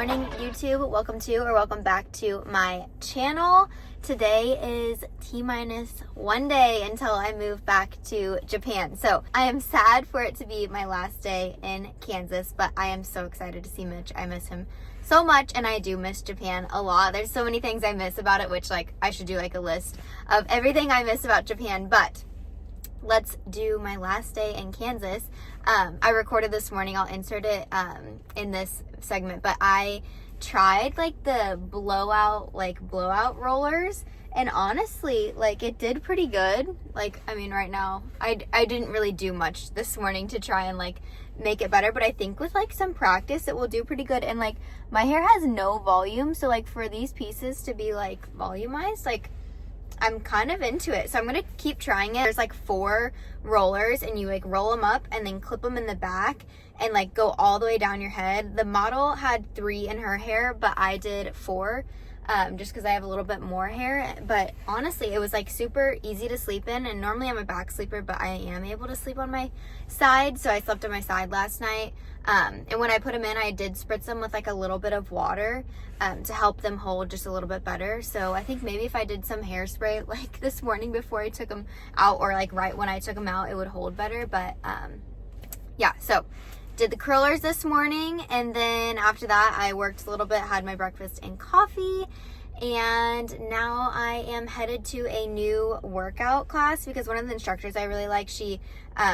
morning, YouTube. Welcome back to my channel. Today is T-minus 1 day until I move back to Japan. So I am sad for it to be my last day in Kansas, but I am so excited to see Mitch. I miss him so much, and I do miss Japan a lot. There's so many things I miss about it, which I should do a list of everything I miss about Japan, but let's do my last day in Kansas. I recorded this morning. I'll insert it in this segment, but I tried the blowout rollers, and honestly, it did pretty good. Right now, I didn't really do much this morning to try and make it better, but I think with some practice, it will do pretty good. And my hair has no volume, so for these pieces to be volumized, I'm kind of into it, so I'm gonna keep trying it. There's 4 rollers, and you roll them up and then clip them in the back and go all the way down your head. The model had 3 in her hair, but I did 4 just because I have a little bit more hair. But honestly, it was super easy to sleep in, and normally I'm a back sleeper, but I am able to sleep on my side, so I slept on my side last night. And when I put them in, I did spritz them with a little bit of water to help them hold just a little bit better. So I think maybe if I did some hairspray this morning before I took them out, or right when I took them out, it would hold better. But yeah, so did the curlers this morning, and then after that I worked a little bit, had my breakfast and coffee, and now I am headed to a new workout class because one of the instructors I really like, she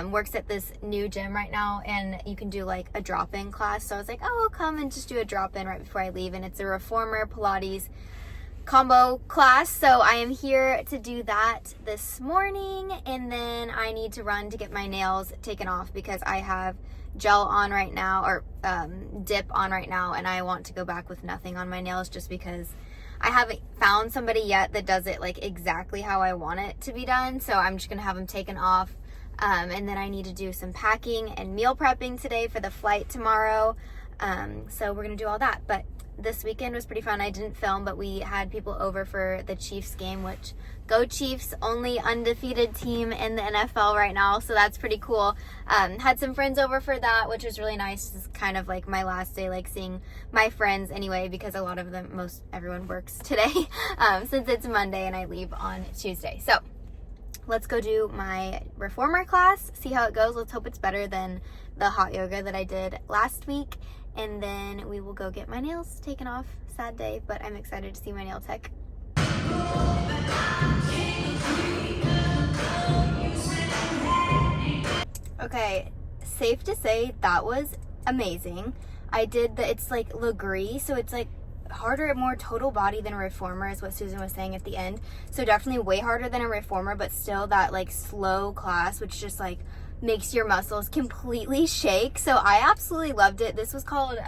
works at this new gym right now, and you can do a drop-in class. So I was oh, I'll come and just do a drop-in right before I leave, and it's a reformer Pilates combo class. So I am here to do that this morning, and then I need to run to get my nails taken off because I have gel on right now, or dip on right now, and I want to go back with nothing on my nails just because I haven't found somebody yet that does it exactly how I want it to be done. So I'm just gonna have them taken off, and then I need to do some packing and meal prepping today for the flight tomorrow. So we're gonna do all that. But this weekend was pretty fun. I didn't film, but we had people over for the Chiefs game, which go Chiefs, only undefeated team in the NFL right now, so that's pretty cool. Had some friends over for that, which was really nice. It's kind of my last day seeing my friends anyway, because a lot of them, everyone works today since it's Monday and I leave on Tuesday. So let's go do my reformer class, see how it goes. Let's hope it's better than the hot yoga that I did last week, and then we will go get my nails taken off. Sad day, but I'm excited to see my nail tech. Okay, safe to say that was amazing. I did it's Le Gris, so it's harder, more total body than a reformer is what Susan was saying at the end. So definitely way harder than a reformer, but still that slow class, which just makes your muscles completely shake. So I absolutely loved it. This was called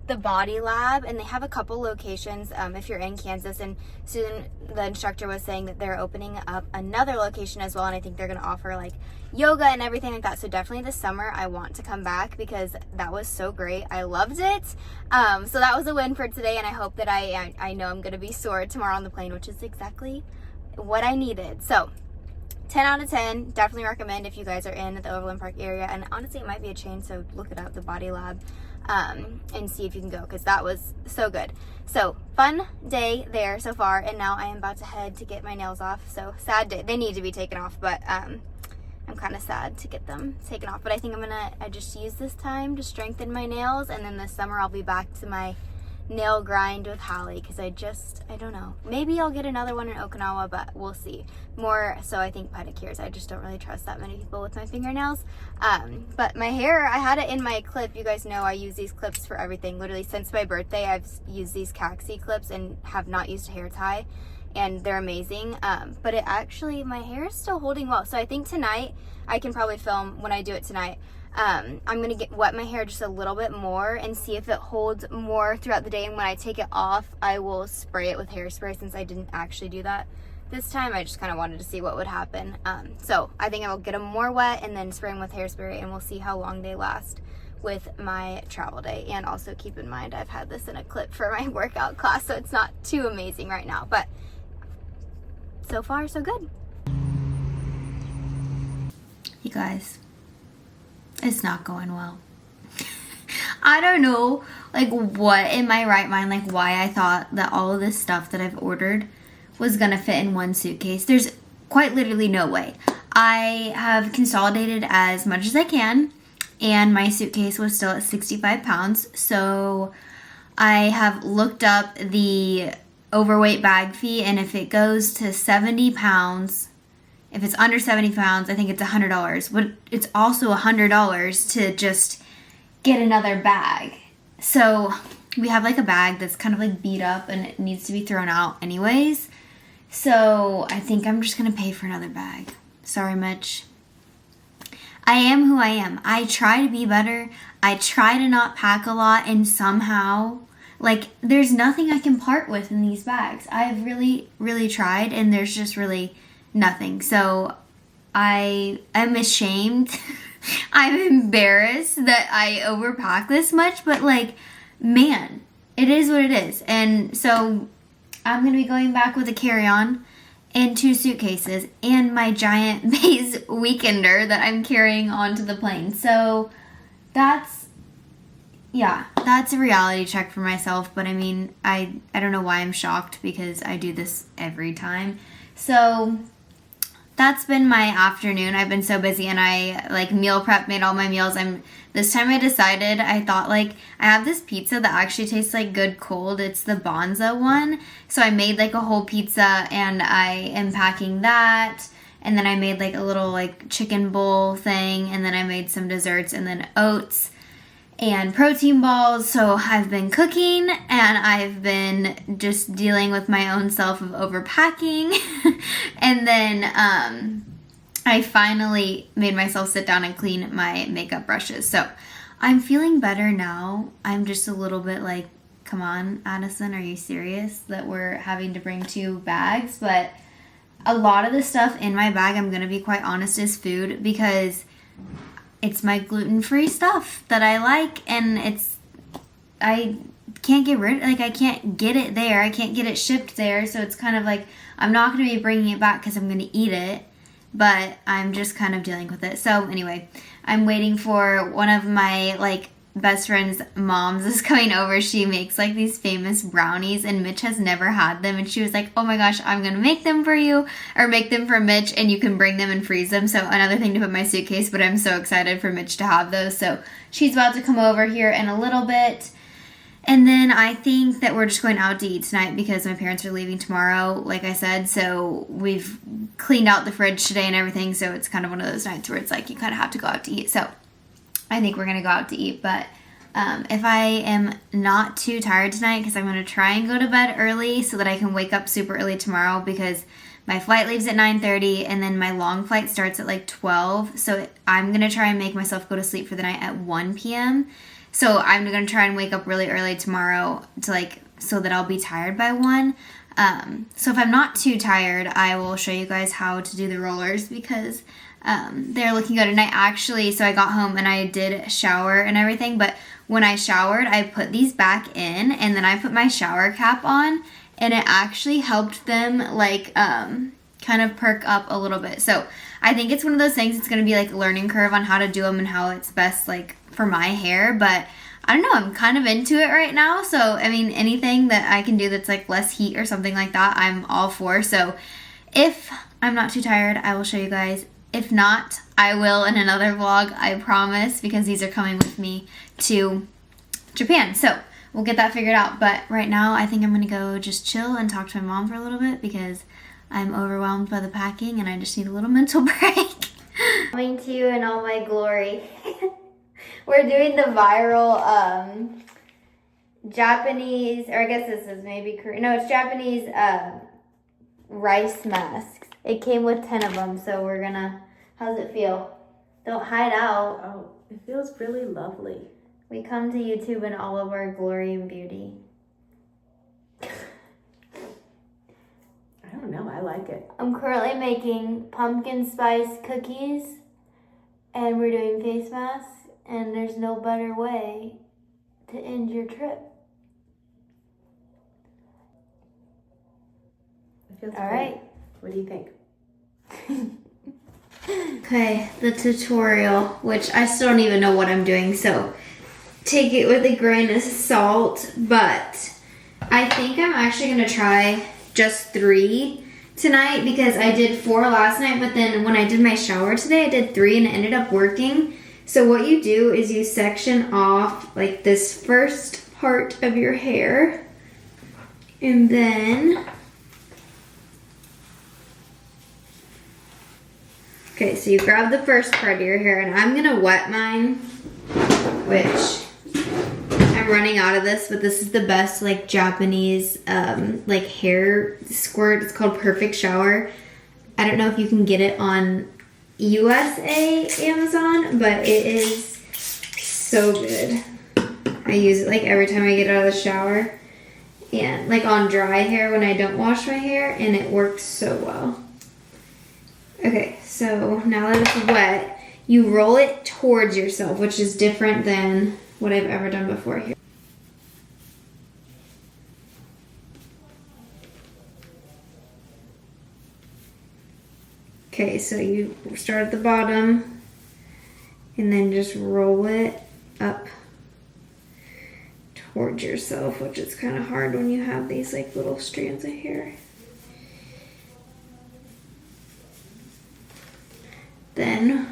the Body Lab, and they have a couple locations if you're in Kansas, and Susan, the instructor, was saying that they're opening up another location as well, and I think they're going to offer yoga and everything like that. So definitely this summer I want to come back because that was so great. I loved it. So that was a win for today, and I hope that I know I'm going to be sore tomorrow on the plane, which is exactly what I needed. So 10 out of 10, definitely recommend if you guys are in the Overland Park area, and honestly it might be a chain, so look it up, the Body Lab, and see if you can go, because that was so good. So fun day there so far, and now I am about to head to get my nails off. So sad day, they need to be taken off, but I'm kind of sad to get them taken off, but I think I just use this time to strengthen my nails, and then this summer I'll be back to my nail grind with Hallie, because I don't know, maybe I'll get another one in Okinawa, but we'll see. More so I think pedicures. I just don't really trust that many people with my fingernails. But my hair, I had it in my clip. You guys know I use these clips for everything. Literally since my birthday I've used these Caxi clips and have not used a hair tie, and they're amazing. But it actually, my hair is still holding well, so I think tonight I can probably film when I do it tonight. I'm gonna wet my hair just a little bit more and see if it holds more throughout the day, and when I take it off I will spray it with hairspray, since I didn't actually do that this time. I just kind of wanted to see what would happen. So I think I will get them more wet and then spray them with hairspray, and we'll see how long they last with my travel day. And also keep in mind I've had this in a clip for my workout class, so it's not too amazing right now, but so far so good. You guys, it's not going well. I don't know, like, what in my right mind, like, why I thought that all of this stuff that I've ordered was gonna fit in one suitcase. There's quite literally no way. I have consolidated as much as I can, and my suitcase was still at 65 pounds, so I have looked up the overweight bag fee, and if it goes to 70 pounds, if it's under 70 pounds, I think it's $100, but it's also $100 to just get another bag. So we have like a bag that's kind of like beat up and it needs to be thrown out anyways. So I think I'm just gonna pay for another bag. Sorry, Mitch. I am who I am. I try to be better. I try to not pack a lot, and somehow, like, there's nothing I can part with in these bags. I've really, really tried, and there's just really nothing. So I am ashamed. I'm embarrassed that I overpack this much, but like, man, it is what it is. And so I'm going to be going back with a carry-on and 2 suitcases and my giant Baze weekender that I'm carrying onto the plane. So that's a reality check for myself. But I mean, I don't know why I'm shocked, because I do this every time. So that's been my afternoon. I've been so busy, and I like meal prep, made all my meals. This time I decided, I thought, like, I have this pizza that actually tastes like good cold. It's the Bonza one. So I made like a whole pizza, and I am packing that. And then I made like a little like chicken bowl thing, and then I made some desserts, and then oats and protein balls. So I've been cooking, and I've been just dealing with my own self of overpacking. And then I finally made myself sit down and clean my makeup brushes. So I'm feeling better now. I'm just a little bit like, come on, Addison, are you serious that we're having to bring 2 bags? But a lot of the stuff in my bag, I'm going to be quite honest, is food, because it's my gluten-free stuff that I like, and I can't get rid, like, I can't get it there. I can't get it shipped there, so it's kind of like, I'm not going to be bringing it back because I'm going to eat it, but I'm just kind of dealing with it. So anyway, I'm waiting for one of my, like, best friend's moms is coming over. She makes like these famous brownies, and Mitch has never had them, and she was like, oh my gosh, I'm gonna make them for you, or make them for Mitch, and you can bring them and freeze them. So another thing to put in my suitcase, but I'm so excited for Mitch to have those. So she's about to come over here in a little bit, and then I think that we're just going out to eat tonight because my parents are leaving tomorrow, like I said. So we've cleaned out the fridge today and everything, so it's kind of one of those nights where it's like you kind of have to go out to eat. So I think we're going to go out to eat, but if I am not too tired tonight, because I'm going to try and go to bed early so that I can wake up super early tomorrow, because my flight leaves at 9:30 and then my long flight starts at like 12. So I'm going to try and make myself go to sleep for the night at 1 p.m. So I'm going to try and wake up really early tomorrow to like, so that I'll be tired by 1. So if I'm not too tired, I will show you guys how to do the rollers, because they're looking good. And so I got home and I did shower and everything, but when I showered, I put these back in, and then I put my shower cap on, and it actually helped them like kind of perk up a little bit. So I think it's one of those things, it's going to be like a learning curve on how to do them and how it's best like for my hair, but I don't know, I'm kind of into it right now. So I mean, anything that I can do that's like less heat or something like that, I'm all for. So if I'm not too tired, I will show you guys. If not, I will in another vlog, I promise, because these are coming with me to Japan. So we'll get that figured out. But right now, I think I'm going to go just chill and talk to my mom for a little bit, because I'm overwhelmed by the packing and I just need a little mental break. Coming to you in all my glory. We're doing the viral Japanese, or I guess this is maybe Korean. No, it's Japanese rice masks. It came with 10 of them, so we're gonna, how's it feel? Don't hide out. Oh, it feels really lovely. We come to YouTube in all of our glory and beauty. I don't know, I like it. I'm currently making pumpkin spice cookies, and we're doing face masks, and there's no better way to end your trip. It feels all great. Right. What do you think? Okay, the tutorial, which I still don't even know what I'm doing. So take it with a grain of salt, but I think I'm actually gonna try just 3 tonight because I did 4 last night, but then when I did my shower today, I did 3 and it ended up working. So what you do is you section off like this first part of your hair, and then, okay, so you grab the first part of your hair, and I'm gonna wet mine, which I'm running out of this, but this is the best like Japanese like hair squirt. It's called Perfect Shower. I don't know if you can get it on USA Amazon, but it is so good. I use it like every time I get out of the shower, and like on dry hair when I don't wash my hair, and it works so well. Okay, so now that it's wet, you roll it towards yourself, which is different than what I've ever done before here. Okay, so you start at the bottom and then just roll it up towards yourself, which is kind of hard when you have these like little strands of hair. Then,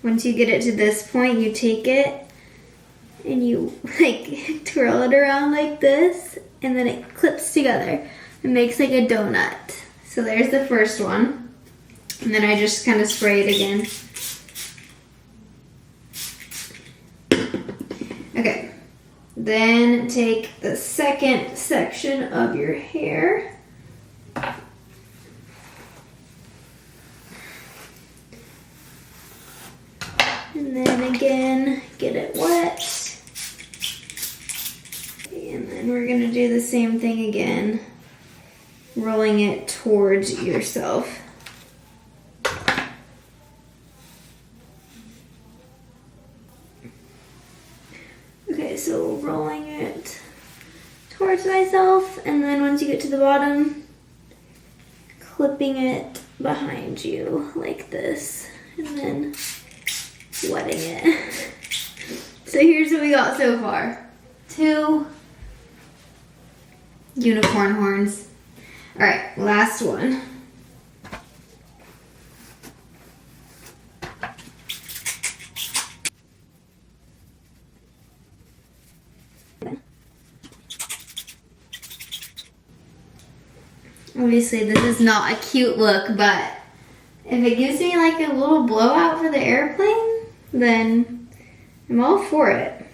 once you get it to this point, you take it and you like twirl it around like this, and then it clips together. It makes like a donut. So there's the first one. And then I just kind of spray it again. Okay. Then take the second section of your hair. And then again, get it wet. And then we're gonna do the same thing again, rolling it towards yourself. Okay, so rolling it towards myself, and then once you get to the bottom, clipping it behind you like this, and then wetting it. So here's what we got so far. 2 unicorn horns. All right, last one. Obviously, this is not a cute look, but if it gives me like a little blowout for the airplane, then I'm all for it.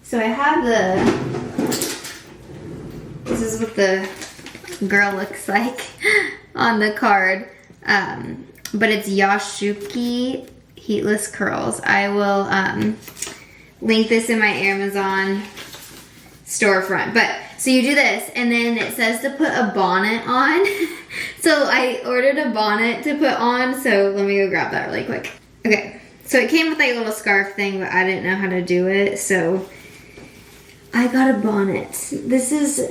So I have this is what the girl looks like on the card, but it's Yashuki Heatless Curls. I will link this in my Amazon storefront. But so you do this, and then it says to put a bonnet on. So I ordered a bonnet to put on, so let me go grab that really quick. Okay, so it came with like a little scarf thing, but I didn't know how to do it, so I got a bonnet. This is,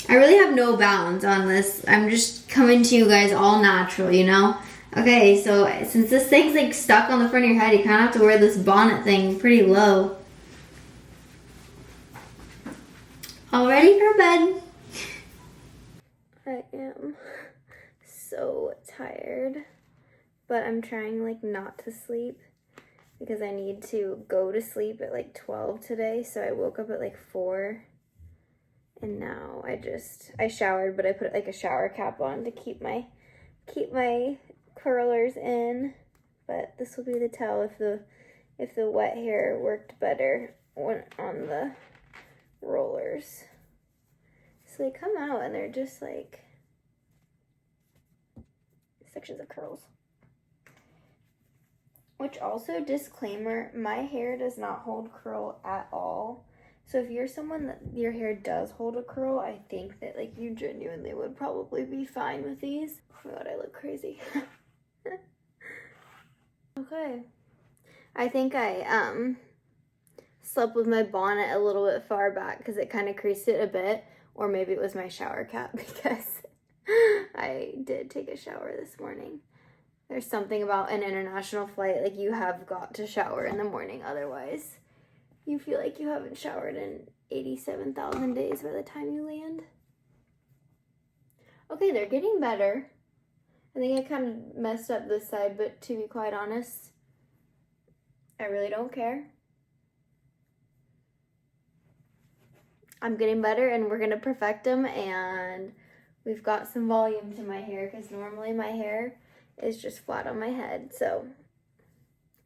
I really have no bounds on this. I'm just coming to you guys all natural, you know? Okay, so since this thing's like stuck on the front of your head, you kind of have to wear this bonnet thing pretty low. All ready for bed? I am so tired, but I'm trying like not to sleep because I need to go to sleep at like 12 today. So I woke up at like 4, and now I showered, but I put like a shower cap on to keep my curlers in. But this will be the tell if the wet hair worked better on the rollers. So they come out and they're just like sections of curls. Which also, disclaimer, my hair does not hold curl at all. So if you're someone that your hair does hold a curl, I think that like you genuinely would probably be fine with these. Oh my god, I look crazy. Okay. I think I slept with my bonnet a little bit far back because it kind of creased it a bit, or maybe it was my shower cap because I did take a shower this morning. There's something about an international flight, like you have got to shower in the morning, otherwise you feel like you haven't showered in 87,000 days by the time you land. Okay, they're getting better. I think I kind of messed up this side, but to be quite honest, I really don't care. I'm getting better and we're gonna perfect them, and we've got some volume to my hair because normally my hair is just flat on my head, so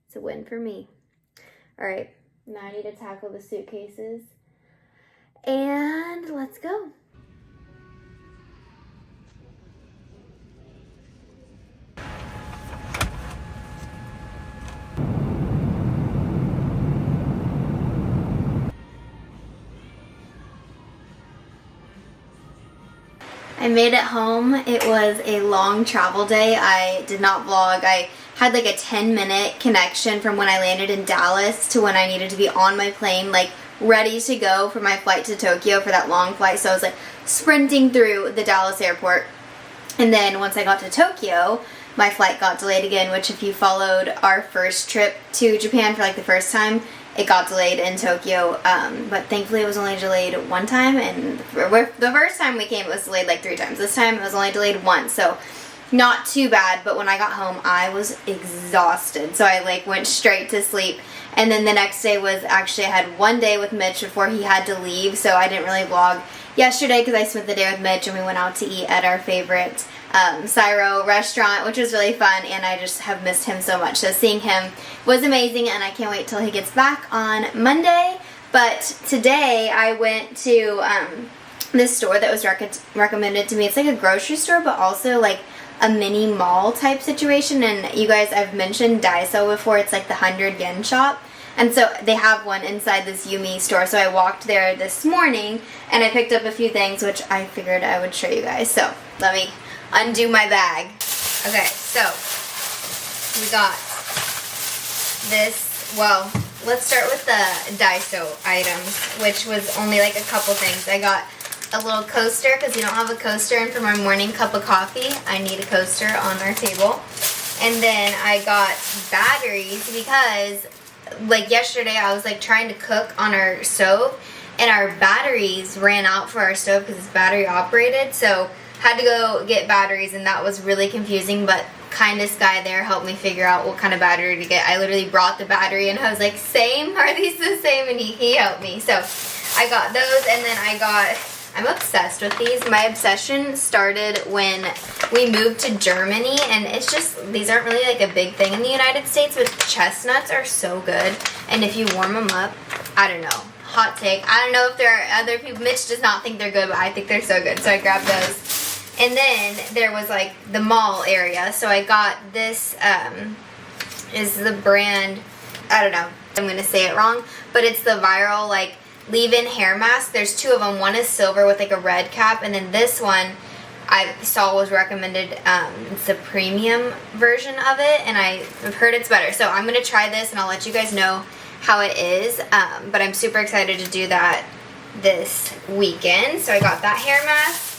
it's a win for me. All right, now I need to tackle the suitcases and let's go. I made it home. It was a long travel day. I did not vlog. I had like a 10-minute connection from when I landed in Dallas to when I needed to be on my plane, like ready to go for my flight to Tokyo for that long flight. So I was like sprinting through the Dallas airport. And then once I got to Tokyo, my flight got delayed again, which if you followed our first trip to Japan for like the first time, it got delayed in Tokyo, but thankfully it was only delayed one time, and the first time we came it was delayed like 3 times. This time it was only delayed once, so not too bad. But when I got home I was exhausted, so I like went straight to sleep. And then the next day was actually, I had one day with Mitch before he had to leave, so I didn't really vlog yesterday because I spent the day with Mitch and we went out to eat at our favorite Syro restaurant, which was really fun, and I just have missed him so much. So seeing him was amazing, and I can't wait till he gets back on Monday. But today I went to this store that was recommended to me. It's like a grocery store, but also like a mini mall type situation. And you guys, I've mentioned Daiso before. It's like the 100 yen shop. And so they have one inside this Yumi store. So I walked there this morning and I picked up a few things, which I figured I would show you guys. So let me undo my bag. Okay, so we got this. Well, let's start with the Daiso items, which was only like a couple things. I got a little coaster because we don't have a coaster, and for my morning cup of coffee I need a coaster on our table. And then I got batteries because like yesterday I was like trying to cook on our stove and our batteries ran out for our stove because it's battery operated, so had to go get batteries, and that was really confusing. But kindest guy there helped me figure out what kind of battery to get. I literally brought the battery and I was like, same? Are these the same? And he helped me. So I got those, and then I'm obsessed with these. My obsession started when we moved to Germany, and it's just, these aren't really like a big thing in the United States, but chestnuts are so good. And if you warm them up, I don't know, hot take, I don't know if there are other people, Mitch does not think they're good, but I think they're so good, so I grabbed those. And then there was like the mall area, so I got this, is the brand, I don't know, I'm gonna say it wrong, but it's the viral like leave-in hair mask. There's 2 of them. One is silver with like a red cap, and then this one I saw was recommended. It's the premium version of it, and I've heard it's better. So I'm gonna try this, and I'll let you guys know how it is. But I'm super excited to do that this weekend. So I got that hair mask.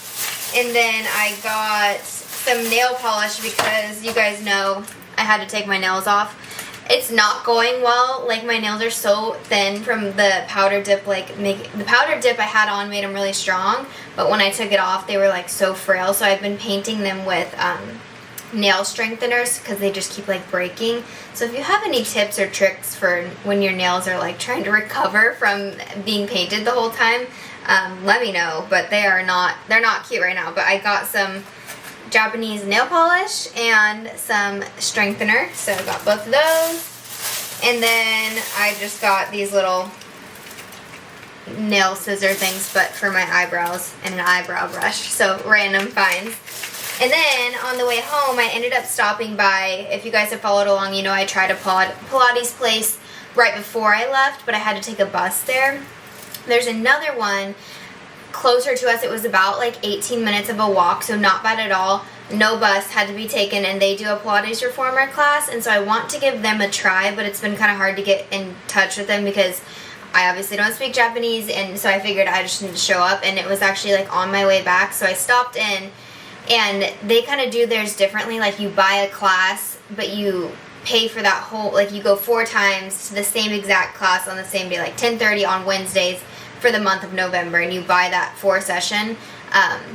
And then I got some nail polish because you guys know I had to take my nails off. It's not going well. Like, my nails are so thin from the powder dip. The powder dip I had on made them really strong, but when I took it off, they were like so frail. So I've been painting them with nail strengtheners because they just keep like breaking. So if you have any tips or tricks for when your nails are like trying to recover from being painted the whole time, let me know. But they're not cute right now. But I got some Japanese nail polish and some strengthener, so I got both of those. And then I just got these little nail scissor things, but for my eyebrows, and an eyebrow brush, so random finds. And then on the way home I ended up stopping by, if you guys have followed along, you know I tried a Pilates place right before I left, but I had to take a bus there. There's another one closer to us. It was about like 18 minutes of a walk, so not bad at all. No bus had to be taken, and they do a Pilates reformer class, and so I want to give them a try, but it's been kind of hard to get in touch with them because I obviously don't speak Japanese, and so I figured I just need to show up. And it was actually like on my way back, so I stopped in, and they kind of do theirs differently. Like, you buy a class but you pay for that whole, like you go 4 times to the same exact class on the same day, like 10:30 on Wednesdays for the month of November, and you buy that 4 session.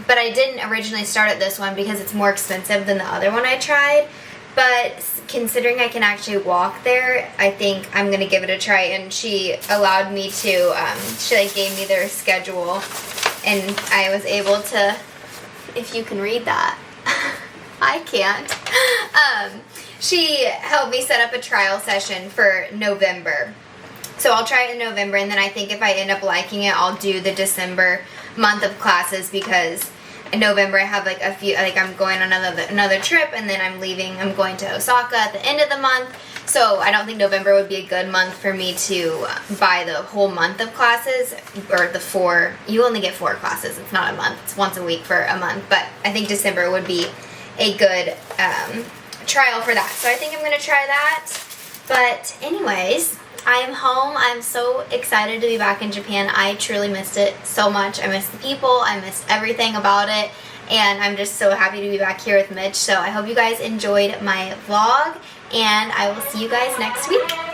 But I didn't originally start at this one because it's more expensive than the other one I tried. But considering I can actually walk there, I think I'm going to give it a try. And she allowed me to, she like gave me their schedule, and I was able to, if you can read that, I can't. She helped me set up a trial session for November. So I'll try it in November, and then I think if I end up liking it, I'll do the December month of classes, because in November I have like a few, like I'm going on another trip, and then I'm going to Osaka at the end of the month. So I don't think November would be a good month for me to buy the whole month of classes, or the 4, you only get 4 classes, it's not a month, it's once a week for a month, but I think December would be a good trial for that. So I think I'm going to try that. But anyways, I am home. I'm so excited to be back in Japan. I truly missed it so much. I missed the people. I missed everything about it. And I'm just so happy to be back here with Mitch. So I hope you guys enjoyed my vlog, and I will see you guys next week.